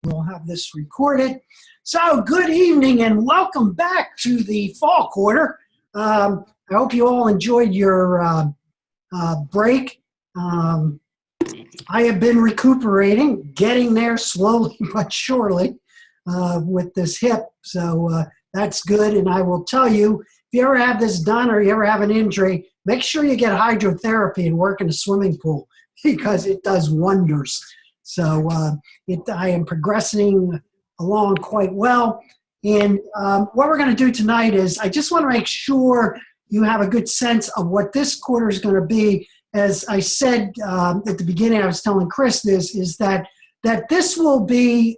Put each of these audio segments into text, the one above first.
We'll have this recorded. So good evening and welcome back to the fall quarter. I hope you all enjoyed your break. I have been recuperating, getting there slowly but surely with this hip. So that's good. And I will tell you, if you ever have this done or you ever have an injury, make sure you get hydrotherapy and work in a swimming pool because it does wonders. So I am progressing along quite well. And what we're going to do tonight is I just want to make sure you have a good sense of what this quarter is going to be. As I said at the beginning, I was telling Chris this, is that this will be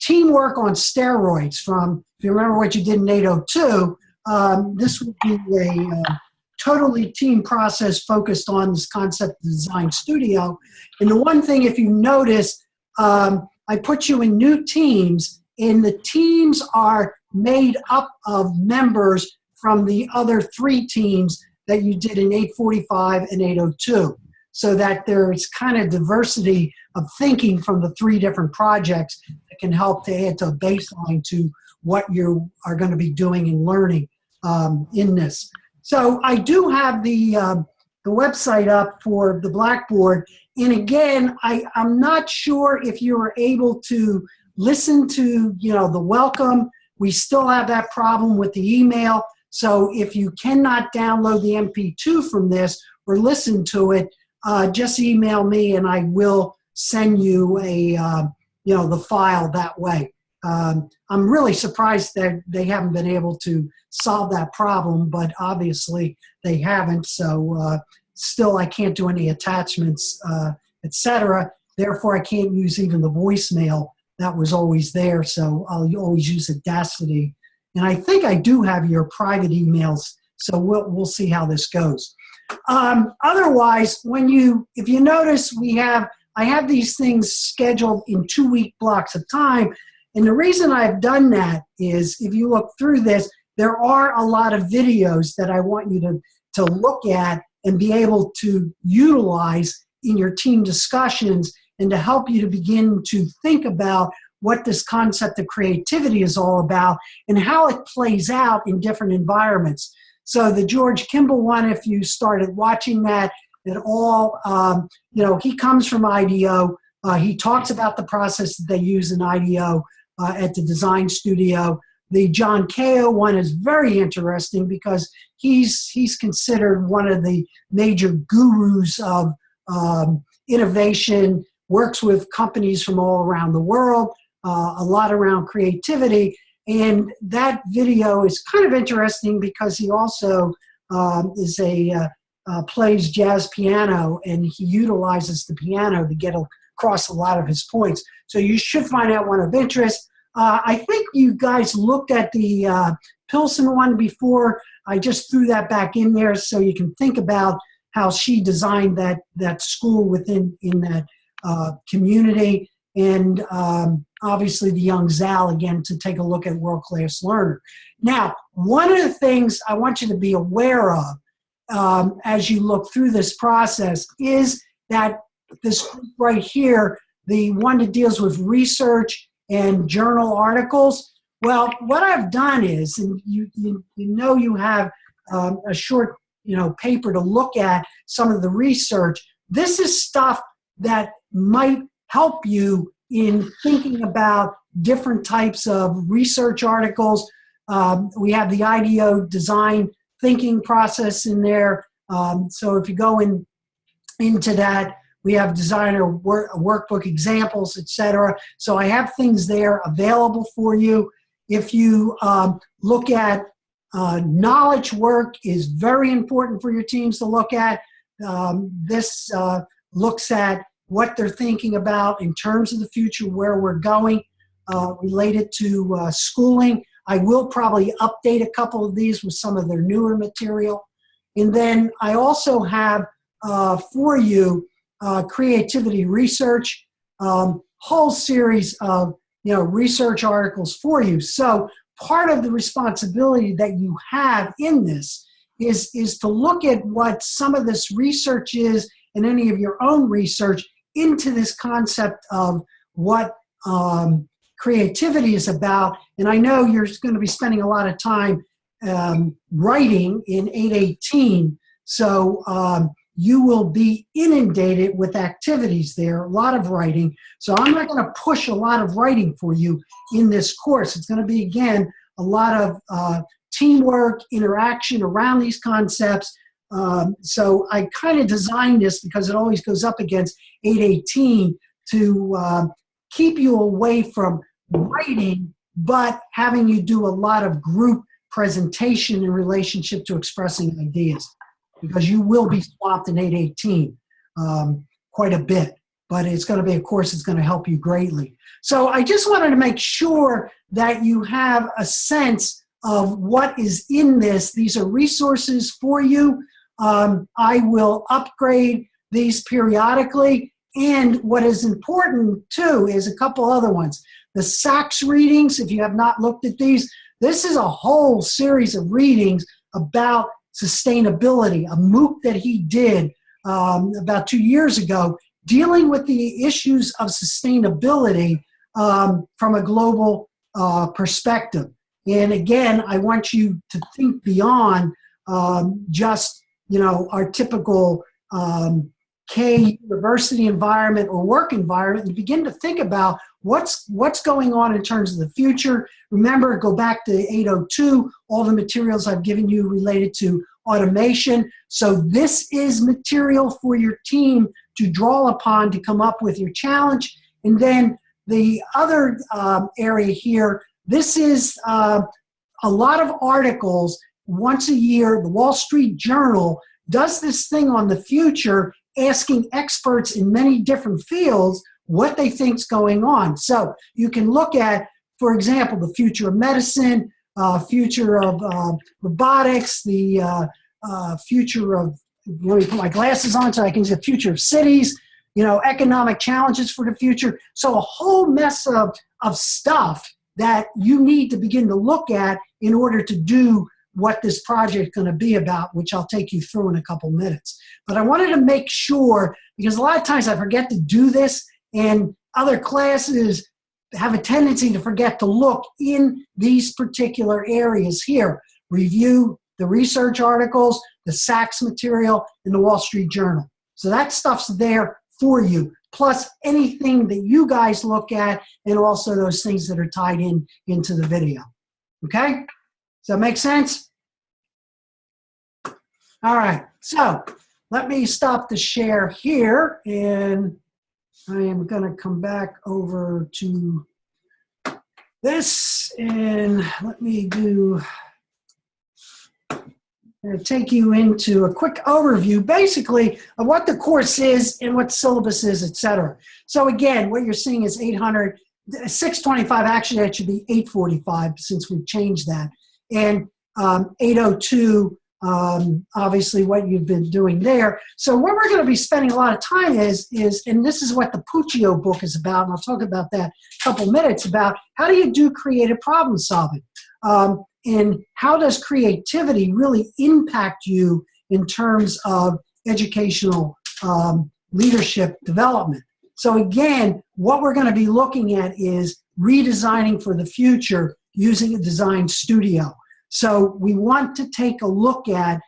teamwork on steroids from, if you remember what you did in 802, this will be a totally team process focused on this concept of design studio. And the one thing, if you notice, I put you in new teams, and the teams are made up of members from the other three teams that you did in 845 and 802, so that there's kind of diversity of thinking from the three different projects that can help to add to a baseline to what you are going to be doing and learning in this. So I do have the website up for the Blackboard. And again, I'm not sure if you were able to listen to, the welcome. We still have that problem with the email. So if you cannot download the MP2 from this or listen to it, just email me and I will send you the file that way. I'm really surprised that they haven't been able to solve that problem, but obviously they haven't. So still, I can't do any attachments, etc. Therefore, I can't use even the voicemail that was always there. So I'll always use Audacity. And I think I do have your private emails. So we'll see how this goes. Otherwise, if you notice, I have these things scheduled in 2-week blocks of time. And the reason I've done that is, if you look through this, there are a lot of videos that I want you to look at and be able to utilize in your team discussions and to help you to begin to think about what this concept of creativity is all about and how it plays out in different environments. So the George Kimball one, if you started watching that at all, he comes from IDEO. He talks about the process that they use in IDEO at the design studio. The John Kao one is very interesting because he's considered one of the major gurus of innovation, works with companies from all around the world, a lot around creativity. And that video is kind of interesting because he also plays jazz piano, and he utilizes the piano to get across a lot of his points. So you should find that one of interest. I think you guys looked at the Pilsen one before. I just threw that back in there so you can think about how she designed that school within that community. And obviously the young Zal, again, to take a look at world-class learner. Now, one of the things I want you to be aware of as you look through this process is that this group right here, the one that deals with research and journal articles, well, what I've done is, and you have a short paper to look at some of the research. This is stuff that might help you in thinking about different types of research articles. We have the IDEO design thinking process in there. So if you go into that, we have designer workbook examples, etc. So I have things there available for you. If you look at knowledge work is very important for your teams to look at. This looks at what they're thinking about in terms of the future, where we're going related to schooling. I will probably update a couple of these with some of their newer material. And then I also have for you creativity research, whole series of research articles for you. So part of the responsibility that you have in this is to look at what some of this research is and any of your own research into this concept of what creativity is about, and I know you're going to be spending a lot of time writing in 818, so you will be inundated with activities there, a lot of writing. So I'm not going to push a lot of writing for you in this course. It's going to be, again, a lot of teamwork, interaction around these concepts. So I kind of designed this because it always goes up against 818 to keep you away from writing, but having you do a lot of group presentation in relationship to expressing ideas, because you will be swamped in 818 quite a bit, but it's going to be a course that's going to help you greatly. So I just wanted to make sure that you have a sense of what is in this. These are resources for you. I will upgrade these periodically, and what is important too is a couple other ones. The SACS readings, if you have not looked at these, this is a whole series of readings about sustainability, a MOOC that he did about 2 years ago, dealing with the issues of sustainability from a global perspective. And again, I want you to think beyond just, our typical K university environment or work environment, and begin to think about what's going on in terms of the future. Remember, go back to 802, all the materials I've given you related to automation. So this is material for your team to draw upon to come up with your challenge. And then the other area here, this is a lot of articles once a year. The Wall Street Journal does this thing on the future, asking experts in many different fields what they think's going on. So you can look at, for example, the future of medicine, future of robotics, the future of, let me put my glasses on so I can see the future of cities, economic challenges for the future. So a whole mess of stuff that you need to begin to look at in order to do what this project is going to be about, which I'll take you through in a couple minutes. But I wanted to make sure, because a lot of times I forget to do this, and other classes have a tendency to forget to look in these particular areas here. Review the research articles, the SACS material, and the Wall Street Journal. So that stuff's there for you, plus anything that you guys look at, and also those things that are tied into the video. Okay? Does that make sense? All right, so let me stop the share here, and I am going to come back over to this, and let me take you into a quick overview, basically, of what the course is and what the syllabus is, etc. So again, what you're seeing is 625, actually that should be 845 since we've changed that. And 802, obviously what you've been doing there. So what we're going to be spending a lot of time is, and this is what the Puccio book is about, and I'll talk about that a couple minutes, about how do you do creative problem solving? And how does creativity really impact you in terms of educational leadership development? So again, what we're going to be looking at is redesigning for the future using a design studio. So we want to take a look at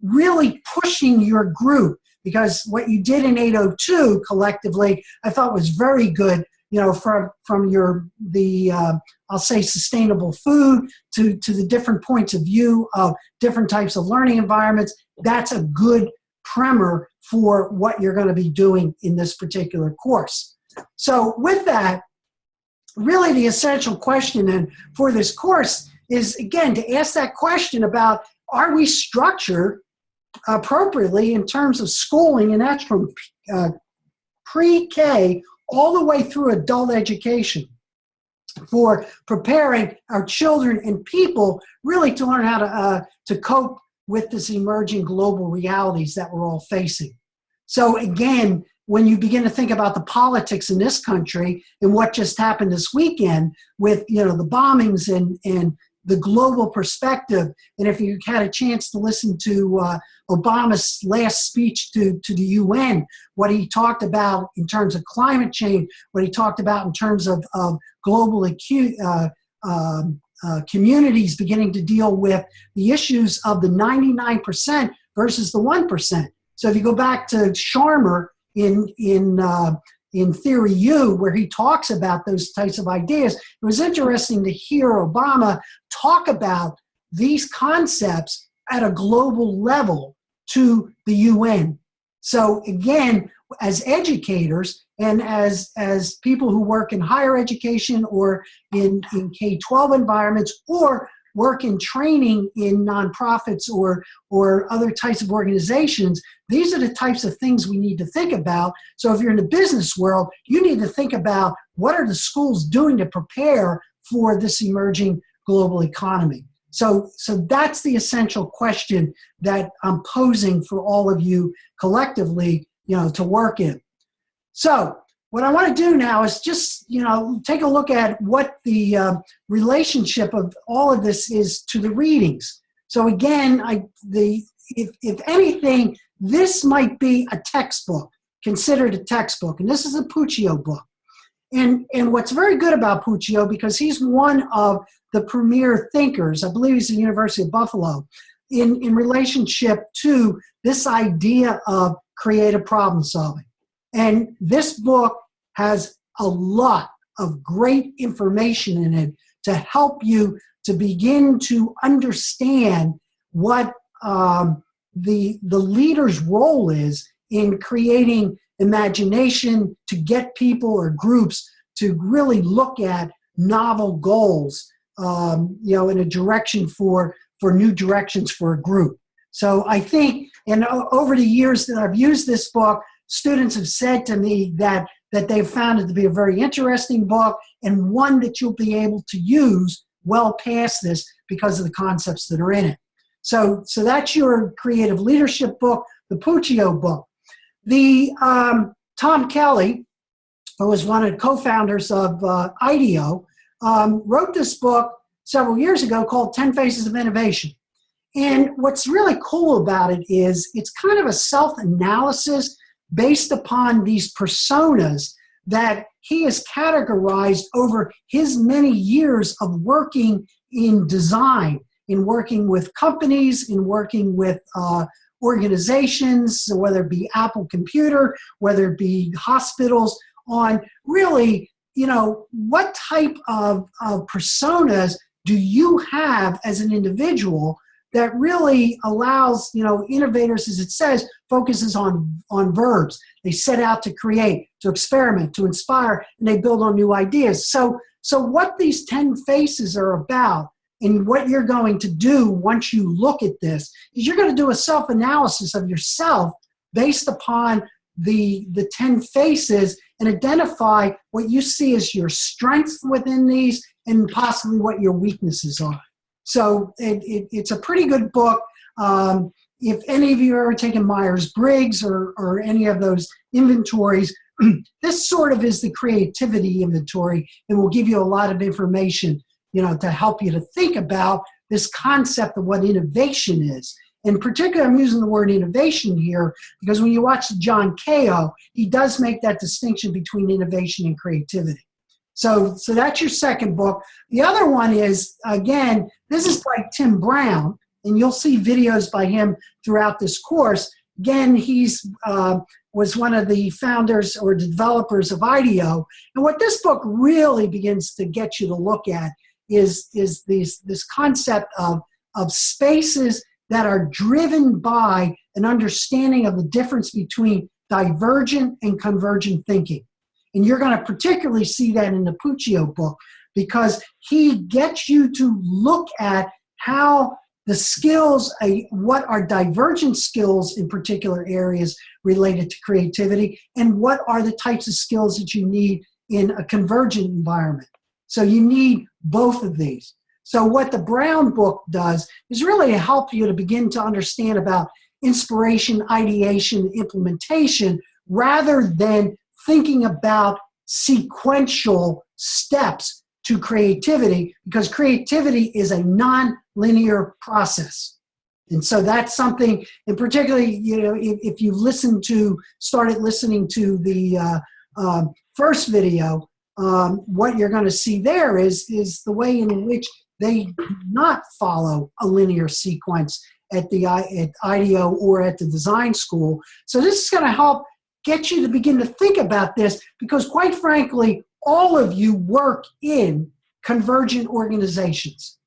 really pushing your group, because what you did in 802 collectively, I thought was very good, from I'll say sustainable food to the different points of view of different types of learning environments. That's a good primer for what you're going to be doing in this particular course. So with that, really the essential question for this course is, again, to ask that question about, are we structured appropriately in terms of schooling, and that's from pre-K all the way through adult education, for preparing our children and people really to learn how to cope with this emerging global realities that we're all facing. So again, when you begin to think about the politics in this country and what just happened this weekend with the bombings and the global perspective. And if you had a chance to listen to Obama's last speech to the UN, what he talked about in terms of climate change, what he talked about in terms of global communities beginning to deal with the issues of the 99% versus the 1%. So if you go back to Sharma in Theory U, where he talks about those types of ideas, it was interesting to hear Obama talk about these concepts at a global level to the UN. So again, as educators and as people who work in higher education or in K-12 environments or work in training in nonprofits or other types of organizations, these are the types of things we need to think about. So if you're in the business world, you need to think about what are the schools doing to prepare for this emerging global economy. So that's the essential question that I'm posing for all of you collectively, to work in. So what I want to do now is just, take a look at what the relationship of all of this is to the readings. So again, if anything, this might be a textbook, considered a textbook, and this is a Puccio book. And what's very good about Puccio, because he's one of the premier thinkers, I believe he's at the University of Buffalo, in relationship to this idea of creative problem solving. And this book has a lot of great information in it to help you to begin to understand what the leader's role is in creating imagination to get people or groups to really look at novel goals, in a direction for new directions for a group. So I think, and over the years that I've used this book, students have said to me that they've found it to be a very interesting book and one that you'll be able to use well past this because of the concepts that are in it. So that's your creative leadership book, the Puccio book. The Tom Kelly, who was one of the co-founders of IDEO, wrote this book several years ago called 10 Faces of Innovation. And what's really cool about it is it's kind of a self-analysis based upon these personas that he has categorized over his many years of working in design, in working with companies, in working with organizations, whether it be Apple Computer, whether it be hospitals, on really, what type of personas do you have as an individual that really allows, innovators, as it says, focuses on verbs. They set out to create, to experiment, to inspire, and they build on new ideas. So what these 10 faces are about and what you're going to do once you look at this is you're going to do a self-analysis of yourself based upon the 10 faces and identify what you see as your strengths within these and possibly what your weaknesses are. So it's a pretty good book. If any of you have ever taken Myers-Briggs or any of those inventories, this sort of is the creativity inventory and will give you a lot of information, to help you to think about this concept of what innovation is. In particular, I'm using the word innovation here because when you watch John Kao, he does make that distinction between innovation and creativity. So that's your second book. The other one is, again, this is by Tim Brown, and you'll see videos by him throughout this course. Again, he's was one of the founders or developers of IDEO. And what this book really begins to get you to look at is this concept of spaces that are driven by an understanding of the difference between divergent and convergent thinking. And you're going to particularly see that in the Puccio book because he gets you to look at how the skills, what are divergent skills in particular areas related to creativity, and what are the types of skills that you need in a convergent environment. So you need both of these. So what the Brown book does is really help you to begin to understand about inspiration, ideation, implementation, rather than thinking about sequential steps to creativity, because creativity is a non-linear process. And so that's something, and particularly, you know, if you've started listening to the first video, what you're going to see there is the way in which they do not follow a linear sequence at IDEO or at the design school. So this is going to help get you to begin to think about this, because quite frankly, all of you work in convergent organizations.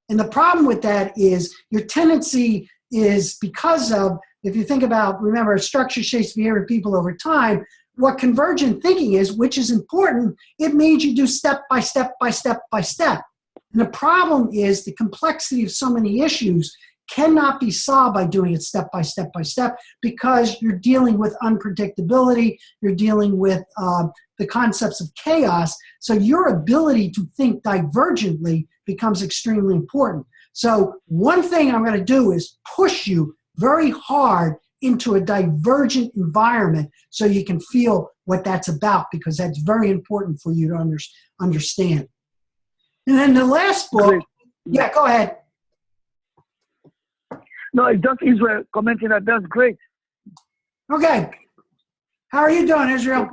And the problem with that is your tendency is because of, if you think about, remember, structure shapes behavior of people over time, what convergent thinking is, which is important, it means you do step by step by step by step. And the problem is the complexity of so many issues cannot be solved by doing it step by step by step, because you're dealing with unpredictability, you're dealing with the concepts of chaos. So your ability to think divergently becomes extremely important. So one thing I'm going to do is push you very hard into a divergent environment so you can feel what that's about, because that's very important for you to understand. And then the last book, yeah, go ahead. No, it's just Israel commenting that that's great. Okay. How are you doing, Israel?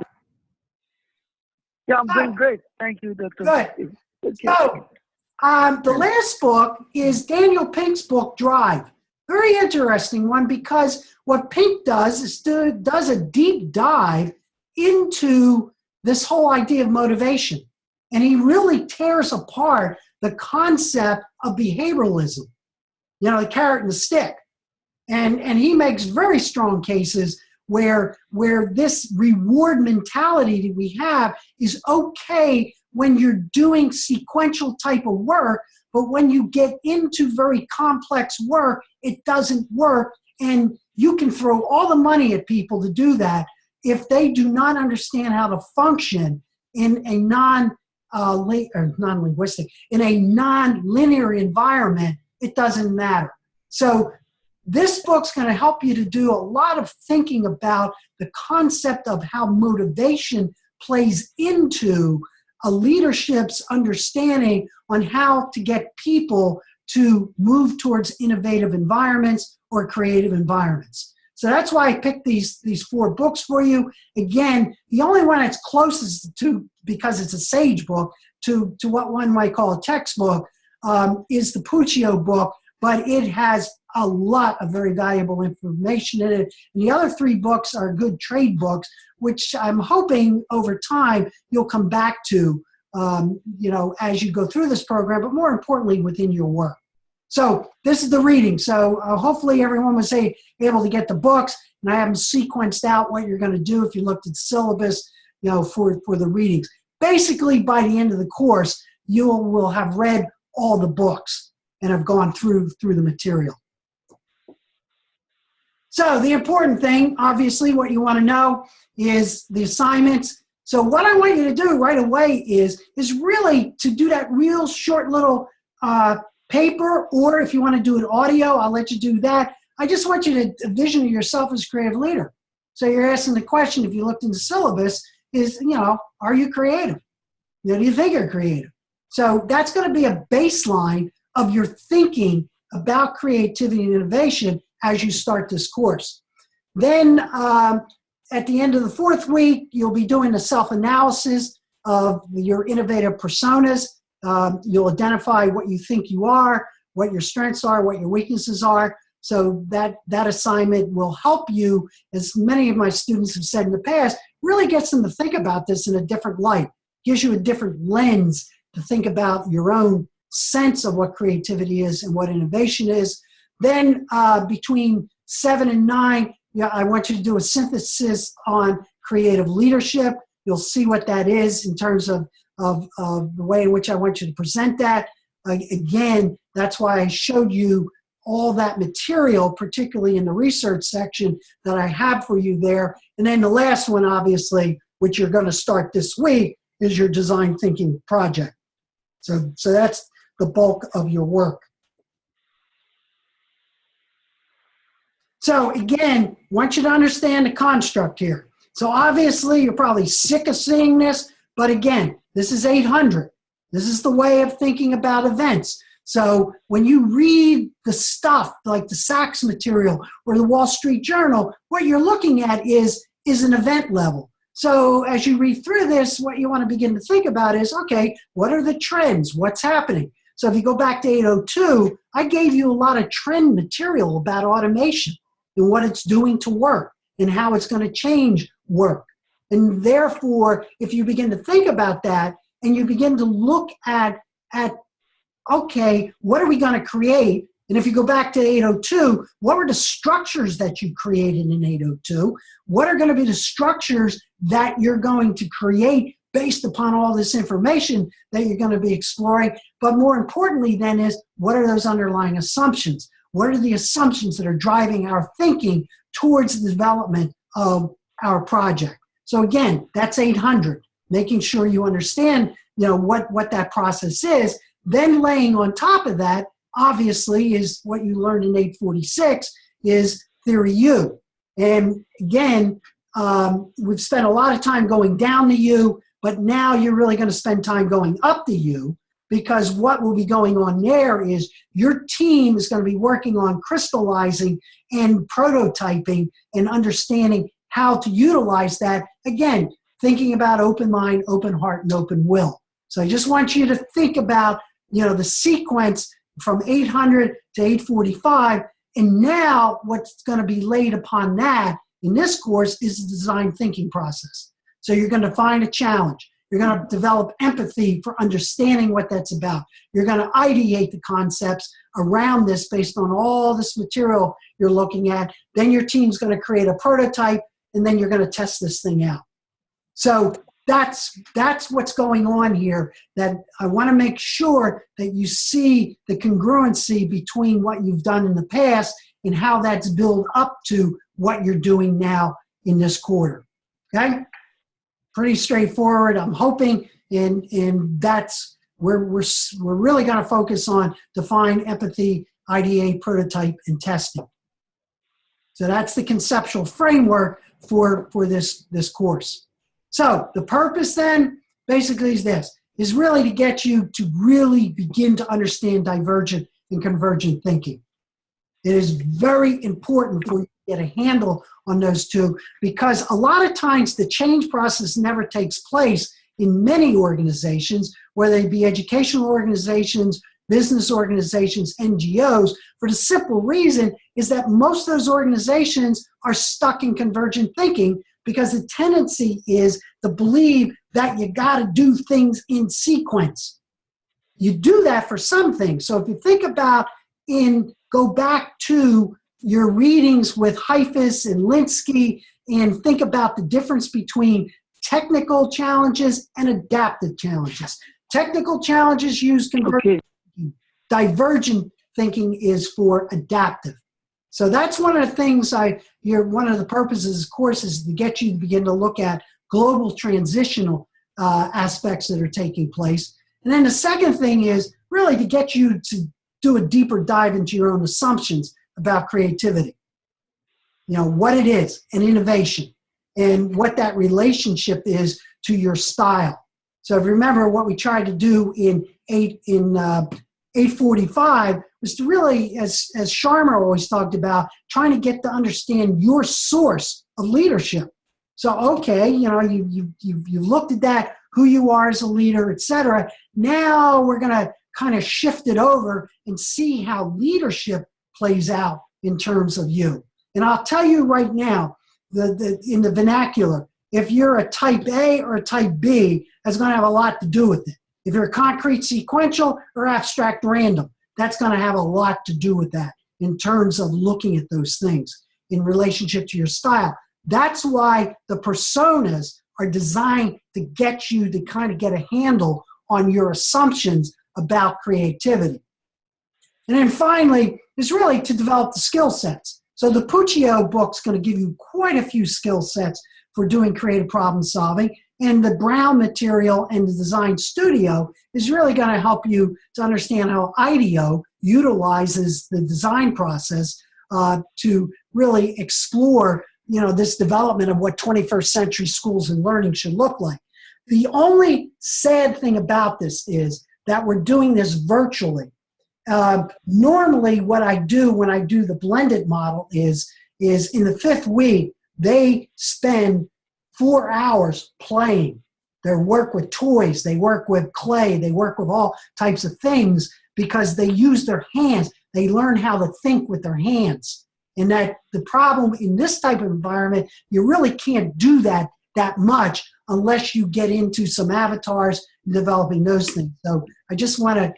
Yeah, I'm doing great. Thank you, Dr. Good. So, the last book is Daniel Pink's book, Drive. Very interesting one, because what Pink does is does a deep dive into this whole idea of motivation. And he really tears apart the concept of behavioralism, you know, the carrot and the stick. And he makes very strong cases where this reward mentality that we have is okay when you're doing sequential type of work, but when you get into very complex work, it doesn't work. And you can throw all the money at people to do that. If they do not understand how to function in a non-linguistic, in a non-linear environment, it doesn't matter. So this book's going to help you to do a lot of thinking about the concept of how motivation plays into a leadership's understanding on how to get people to move towards innovative environments or creative environments. So that's why I picked these 4 books for you. Again, the only one that's closest to, because it's a sage book, to what one might call a textbook, is the Puccio book, but it has a lot of very valuable information in it. And the other 3 books are good trade books, which I'm hoping over time you'll come back to, you know, as you go through this program, but more importantly within your work. So this is the reading. So hopefully everyone was able to get the books, and I have them sequenced out what you're going to do if you looked at the syllabus, you know, for the readings. Basically, by the end of the course, you will have read all the books and have gone through the material. So the important thing, obviously, what you want to know is the assignments. So what I want you to do right away is really to do that real short little paper, or if you want to do it audio, I'll let you do that. I just want you to envision yourself as a creative leader. So you're asking the question, if you looked in the syllabus, is, you know, are you creative? You know, do you think you're creative? So that's going to be a baseline of your thinking about creativity and innovation as you start this course. Then at the end of the 4th week, you'll be doing a self-analysis of your innovative personas. You'll identify what you think you are, what your strengths are, what your weaknesses are. So that assignment will help you, as many of my students have said in the past, really gets them to think about this in a different light, gives you a different lens to think about your own sense of what creativity is and what innovation is. Then between 7 and 9, I want you to do a synthesis on creative leadership. You'll see what that is in terms of the way in which I want you to present that. Again, that's why I showed you all that material, particularly in the research section that I have for you there. And then the last one, obviously, which you're going to start this week, is your design thinking project. So that's the bulk of your work. So again, I want you to understand the construct here. So obviously, you're probably sick of seeing this, but again, this is 800. This is the way of thinking about events. So when you read the stuff like the Sachs material or the Wall Street Journal, what you're looking at is an event level. So as you read through this, what you want to begin to think about is, okay, what are the trends? What's happening? So if you go back to 802, I gave you a lot of trend material about automation and what it's doing to work and how it's going to change work. And therefore, if you begin to think about that and you begin to look at okay, what are we going to create? And if you go back to 802, what were the structures that you created in 802? What are going to be the structures that you're going to create based upon all this information that you're going to be exploring? But more importantly then is, what are those underlying assumptions? What are the assumptions that are driving our thinking towards the development of our project? So again, that's 800, making sure you understand, what that process is. Then laying on top of that, obviously, is what you learned in 846 is theory U. And again, we've spent a lot of time going down the U, but now you're really going to spend time going up the U, because what will be going on there is your team is going to be working on crystallizing and prototyping and understanding how to utilize that. Again, thinking about open mind, open heart, and open will. So I just want you to think about, the sequence from 800 to 845, and now what's going to be laid upon that in this course is the design thinking process. So you're going to find a challenge. You're going to develop empathy for understanding what that's about. You're going to ideate the concepts around this based on all this material you're looking at. Then your team's going to create a prototype, and then you're going to test this thing out. So that's what's going on here, that I want to make sure that you see the congruency between what you've done in the past and how that's built up to what you're doing now in this quarter. Okay? Pretty straightforward, I'm hoping, and that's where we're really going to focus on define, empathy, ideate, prototype, and testing. So that's the conceptual framework for this course. So the purpose then basically is this, is really to get you to really begin to understand divergent and convergent thinking. It is very important for you to get a handle on those two, because a lot of times the change process never takes place in many organizations, whether they be educational organizations, business organizations, NGOs, for the simple reason is that most of those organizations are stuck in convergent thinking, because the tendency is to believe that you got to do things in sequence. You do that for some things. So if you think about go back to your readings with Heifetz and Linsky and think about the difference between technical challenges and adaptive challenges. Technical challenges use convergent thinking. Divergent thinking is for adaptive. So that's one of the things one of the purposes of the course is to get you to begin to look at global transitional aspects that are taking place. And then the second thing is really to get you to do a deeper dive into your own assumptions about creativity. What it is, and innovation, and what that relationship is to your style. So if you remember what we tried to do in 845 was to really, as Sharma always talked about, trying to get to understand your source of leadership. So, okay, you've looked at that, who you are as a leader, et cetera. Now we're going to kind of shift it over and see how leadership plays out in terms of you. And I'll tell you right now, in the vernacular, if you're a type A or a type B, that's going to have a lot to do with it. If you're concrete sequential or abstract random, that's going to have a lot to do with that in terms of looking at those things in relationship to your style. That's why the personas are designed to get you to kind of get a handle on your assumptions about creativity. And then finally, is really to develop the skill sets. So the Puccio book's going to give you quite a few skill sets for doing creative problem solving. And the Brown material and the Design Studio is really going to help you to understand how IDEO utilizes the design process to really explore, this development of what 21st century schools and learning should look like. The only sad thing about this is that we're doing this virtually. Normally what I do when I do the blended model is in the 5th week, they spend 4 hours playing. They work with toys, they work with clay, they work with all types of things because they use their hands. They learn how to think with their hands. And that the problem in this type of environment, you really can't do that much unless you get into some avatars and developing those things. So I just want to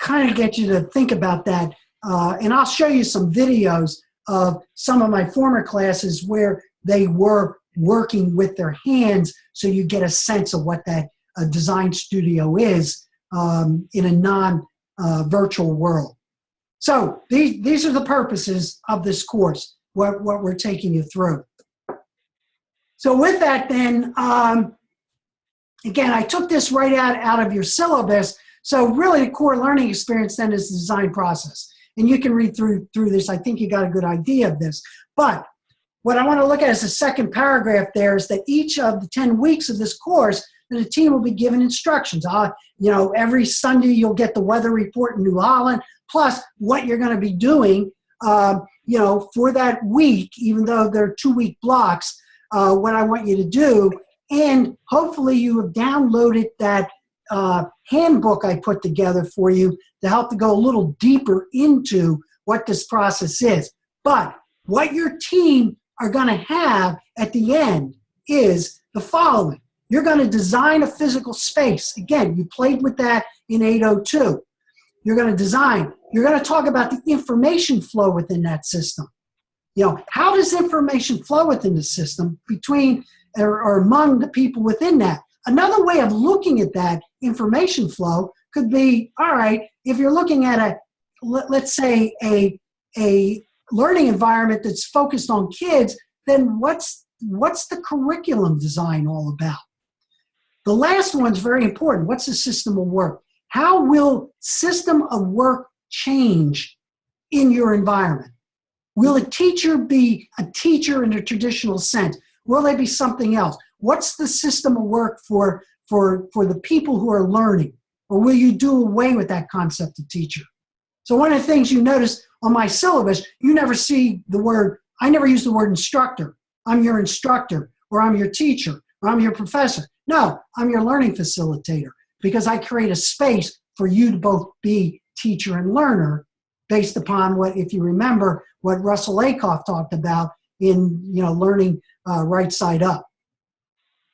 kind of get you to think about that. And I'll show you some videos of some of my former classes where they were working with their hands so you get a sense of what that design studio is in a non-virtual world. So these are the purposes of this course, what we're taking you through. So with that then, again, I took this right out of your syllabus. So really the core learning experience then is the design process. And you can read through this. I think you got a good idea of this. But what I want to look at is the second paragraph there is that each of the 10 weeks of this course, the team will be given instructions. Every Sunday you'll get the weather report in New Holland, plus what you're going to be doing, for that week, even though they're 2-week blocks, what I want you to do. And hopefully you have downloaded that handbook I put together for you to help to go a little deeper into what this process is. But what your team are going to have at the end is the following. You're going to design a physical space. Again, you played with that in 802. You're going to design. You're going to talk about the information flow within that system. How does information flow within the system between or among the people within that? Another way of looking at that information flow could be, all right, if you're looking at let's say a learning environment that's focused on kids, then what's the curriculum design all about? The last one's very important. What's the system of work? How will system of work change in your environment? Will a teacher be a teacher in a traditional sense? Will they be something else? What's the system of work for the people who are learning? Or will you do away with that concept of teacher? So one of the things you notice on my syllabus, you never see the word, I never use the word instructor. I'm your instructor, or I'm your teacher, or I'm your professor. No, I'm your learning facilitator, because I create a space for you to both be teacher and learner based upon what, if you remember, what Russell Akoff talked about in learning right side up.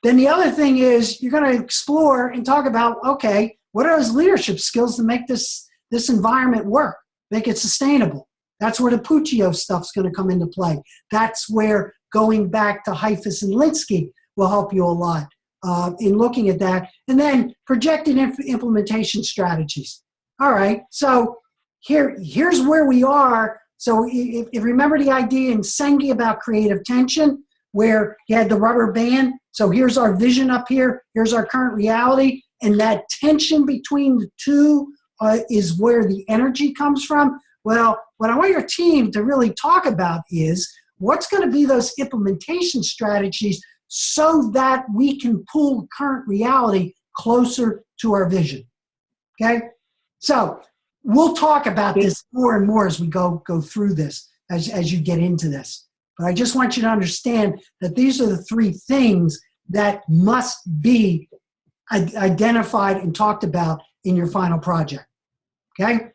Then the other thing is you're going to explore and talk about, okay, what are those leadership skills to make this environment work, make it sustainable? That's where the Puccio stuff's going to come into play. That's where going back to Heifetz and Linsky will help you a lot in looking at that. And then projected implementation strategies. All right, so here's where we are. So if remember the idea in Sengi about creative tension, where you had the rubber band. So here's our vision up here. Here's our current reality. And that tension between the two is where the energy comes from. Well, what I want your team to really talk about is what's going to be those implementation strategies so that we can pull current reality closer to our vision. Okay? So we'll talk about this more and more as we go through this, as you get into this. But I just want you to understand that these are the 3 things that must be identified and talked about in your final project. Okay?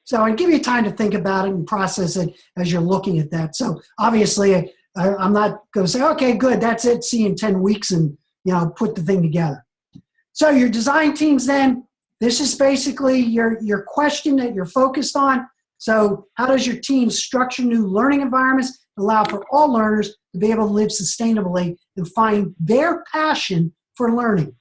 So I give you time to think about it and process it as you're looking at that. So obviously, I'm not going to say, okay, good, that's it, see you in 10 weeks and put the thing together. So your design teams then, this is basically your question that you're focused on. So how does your team structure new learning environments, allow for all learners to be able to live sustainably and find their passion for learning?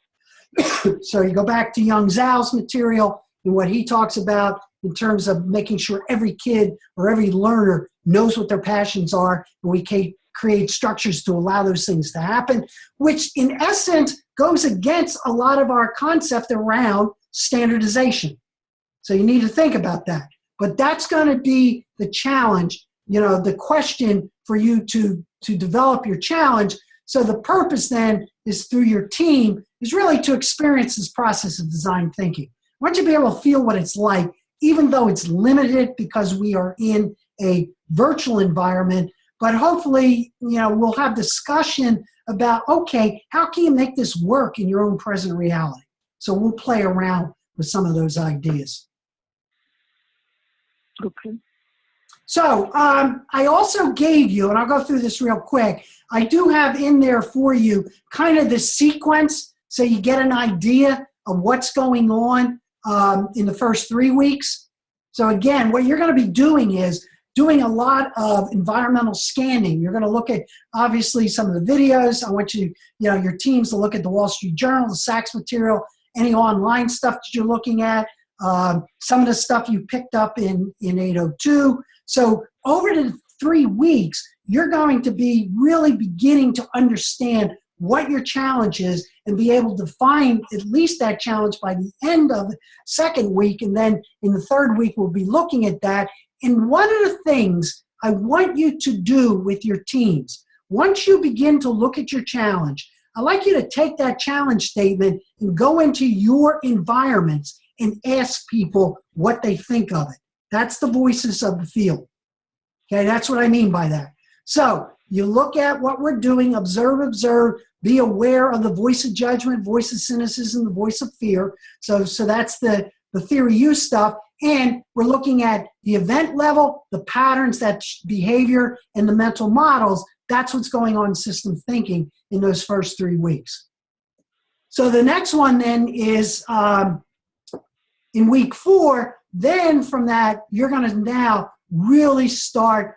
So you go back to Young Zhao's material and what he talks about in terms of making sure every kid or every learner knows what their passions are, and we create structures to allow those things to happen, which in essence goes against a lot of our concept around standardization. So you need to think about that. But that's going to be the challenge, the question for you to develop your challenge. So the purpose then is through your team is really to experience this process of design thinking. I want you to be able to feel what it's like, even though it's limited because we are in a virtual environment, but hopefully, we'll have discussion about, okay, how can you make this work in your own present reality? So we'll play around with some of those ideas. Okay. So I also gave you, and I'll go through this real quick, I do have in there for you kind of the sequence so you get an idea of what's going on in the first 3 weeks. So again, what you're going to be doing is doing a lot of environmental scanning. You're going to look at, obviously, some of the videos. I want you, your teams to look at the Wall Street Journal, the Sachs material, any online stuff that you're looking at, some of the stuff you picked up in 802. So over the 3 weeks, you're going to be really beginning to understand what your challenge is and be able to find at least that challenge by the end of the second week. And then in the third week, we'll be looking at that. And one of the things I want you to do with your teams, once you begin to look at your challenge, I'd like you to take that challenge statement and go into your environments and ask people what they think of it. That's the voices of the field. Okay, that's what I mean by that. So you look at what we're doing, observe, be aware of the voice of judgment, voice of cynicism, the voice of fear. So that's the theory use stuff. And we're looking at the event level, the patterns, that behavior, and the mental models. That's what's going on in system thinking in those first 3 weeks. So the next one then is in week 4. Then from that, you're going to now really start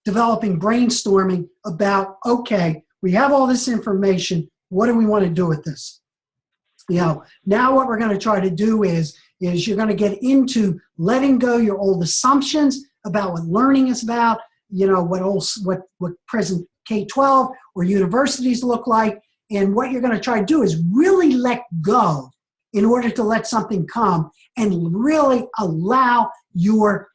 developing brainstorming about, okay, we have all this information. What do we want to do with this? Now what we're going to try to do is you're going to get into letting go your old assumptions about what learning is about, what present K-12 or universities look like. And what you're going to try to do is really let go in order to let something come and really allow your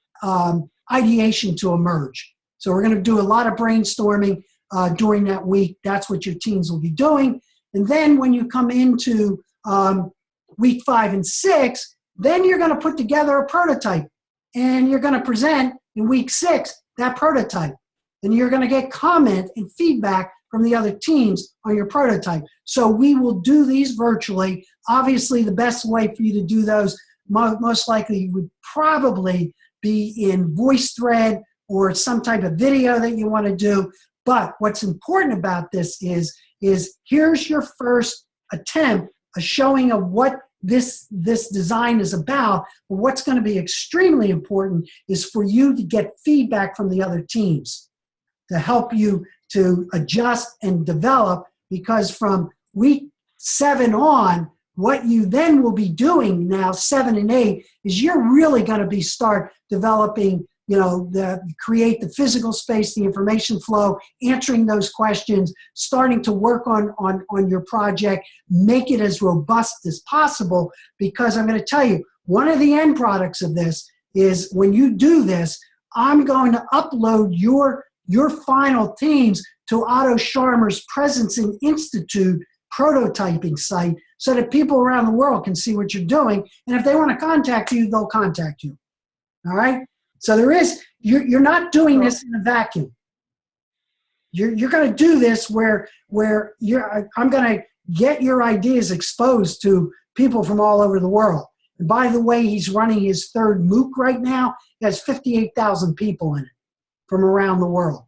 ideation to emerge. So we're going to do a lot of brainstorming during that week. That's what your teams will be doing. And then when you come into week 5 and 6, then you're going to put together a prototype. And you're going to present in week 6 that prototype. And you're going to get comment and feedback from the other teams on your prototype. So we will do these virtually. Obviously, the best way for you to do those most likely would probably be in VoiceThread or some type of video that you want to do. But what's important about this is here's your first attempt, a showing of what this design is about. But what's going to be extremely important is for you to get feedback from the other teams to help you to adjust and develop, because from week 7 on, what you then will be doing now, 7 and 8, is you're really going to be start developing, create the physical space, the information flow, answering those questions, starting to work on your project, make it as robust as possible. Because I'm going to tell you, one of the end products of this is when you do this, I'm going to upload your final teams to Otto Scharmer's Presence and Institute prototyping site so that people around the world can see what you're doing. And if they want to contact you, they'll contact you. All right? So you're not doing this in a vacuum. You're going to do this where I'm going to get your ideas exposed to people from all over the world. And by the way, he's running his 3rd MOOC right now. He has 58,000 people in it from around the world.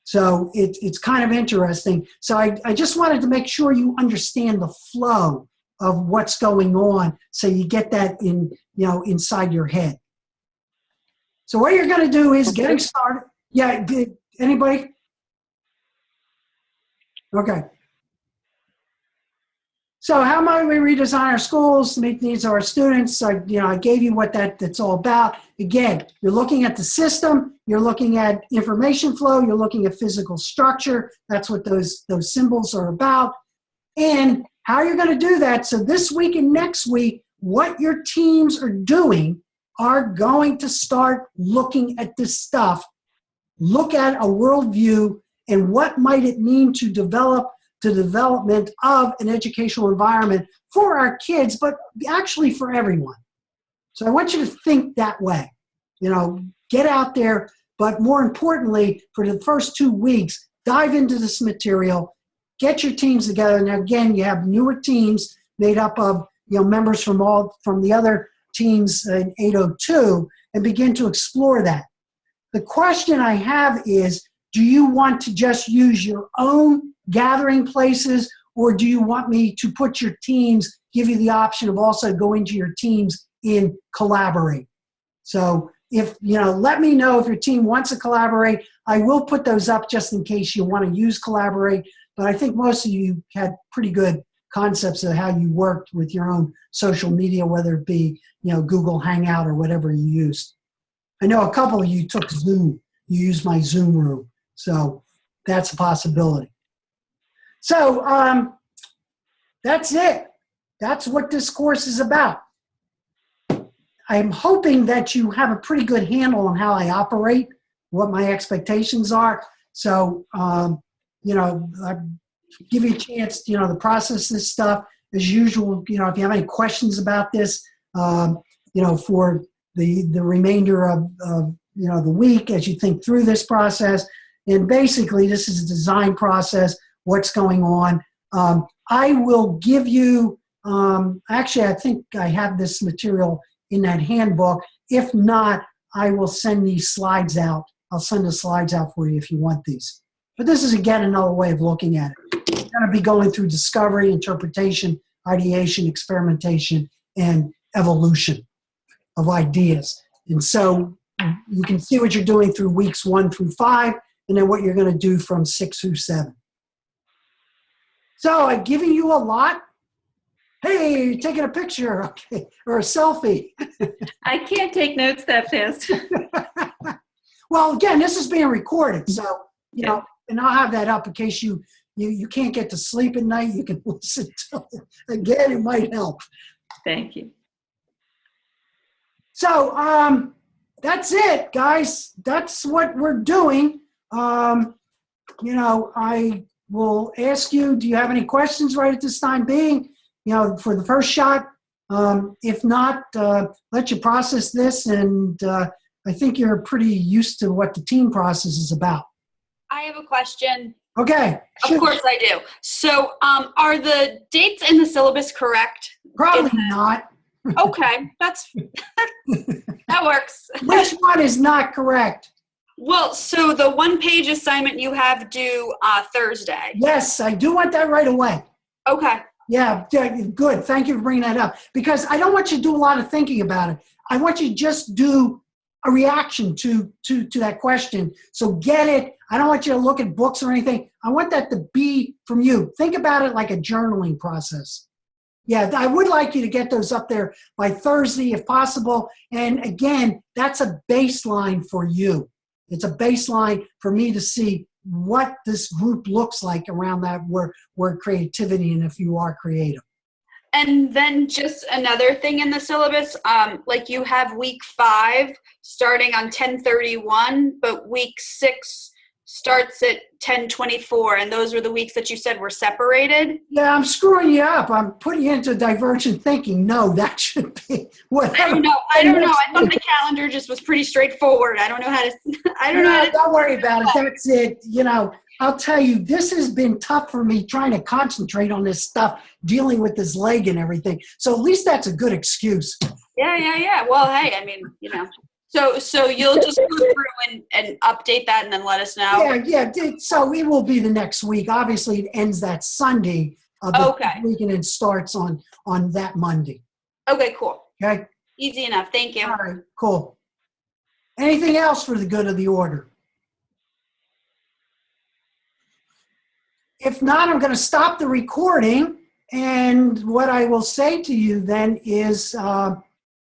So it's kind of interesting. So I just wanted to make sure you understand the flow of what's going on, so you get that inside your head. So what you're going to do is getting started. Yeah, anybody? Okay. So how might we redesign our schools to meet the needs of our students? I gave you what that's all about. Again, you're looking at the system, you're looking at information flow, you're looking at physical structure. That's what those symbols are about. And how you're going to do that. So this week and next week, what your teams are doing are going to start looking at this stuff, look at a worldview, and what might it mean to develop to the development of an educational environment for our kids, but actually for everyone. So I want you to think that way. You know, get out there, but more importantly, for the first 2 weeks, dive into this material, get your teams together. And again, you have newer teams made up of, you know, members from the other teams in 802, and begin to explore that. The question I have is, do you want to just use your own gathering places, or do you want me to put your teams, give you the option of also going to your teams in Collaborate? So if, you know, let me know if your team wants to collaborate. I will put those up just in case you want to use Collaborate, but I think most of you had pretty good concepts of how you worked with your own social media, whether it be, you know, Google Hangout or whatever you used. I know a couple of you took Zoom. You used my Zoom room. So that's a possibility. So that's it. That's what this course is about. I'm hoping that you have a pretty good handle on how I operate, what my expectations are. So, you know, I give you a chance, you know, to process this stuff. As usual, you know, if you have any questions about this, you know, for the remainder of you know, the week as you think through this process. And basically, this is a design process, what's going on. I will give you, actually, I think I have this material in that handbook. If not, I will send these slides out. I'll send the slides out for you if you want these. But this is, again, another way of looking at it. We're going to be going through discovery, interpretation, ideation, experimentation, and evolution of ideas. And so you can see what you're doing through weeks 1 through 5, and then what you're going to do from 6 through 7. So I've given you a lot. Hey, you're taking a picture, okay, or a selfie. I can't take notes that fast. Well, again, this is being recorded, so, you know, and I'll have that up in case you can't get to sleep at night. You can listen to it. Again, it might help. Thank you. So that's it, guys. That's what we're doing. You know, I will ask you, do you have any questions right at this time being, you know, for the first shot? If not, let you process this, and I think you're pretty used to what the team process is about. I have a question. Okay. Of course I do. So are the dates in the syllabus correct? Probably not. Okay, that works. Which one is not correct? Well, so the 1-page assignment you have due Thursday. Yes, I do want that right away. Okay. Yeah, good. Thank you for bringing that up. Because I don't want you to do a lot of thinking about it. I want you to just do a reaction to that question. So get it. I don't want you to look at books or anything. I want that to be from you. Think about it like a journaling process. Yeah, I would like you to get those up there by Thursday if possible. And again, that's a baseline for you. It's a baseline for me to see what this group looks like around that word creativity, and if you are creative. And then just another thing in the syllabus, like you have week 5 starting on 10/31, but week 6 starts at 10/24, and those were the weeks that you said were separated. Yeah, I'm screwing you up. I'm putting you into divergent thinking. No, that should be whatever. I don't know. I thought the calendar just was pretty straightforward. I don't know how to. Don't worry about it. That's it. You know, I'll tell you, this has been tough for me trying to concentrate on this stuff, dealing with this leg and everything. So at least that's a good excuse. Yeah. Well, hey, I mean, you know. So you'll just go through and update that and then let us know? Yeah. So it will be the next week. Obviously, it ends that Sunday of the week and it starts on that Monday. Okay, cool. Okay? Easy enough. Thank you. All right, cool. Anything else for the good of the order? If not, I'm going to stop the recording. And what I will say to you then is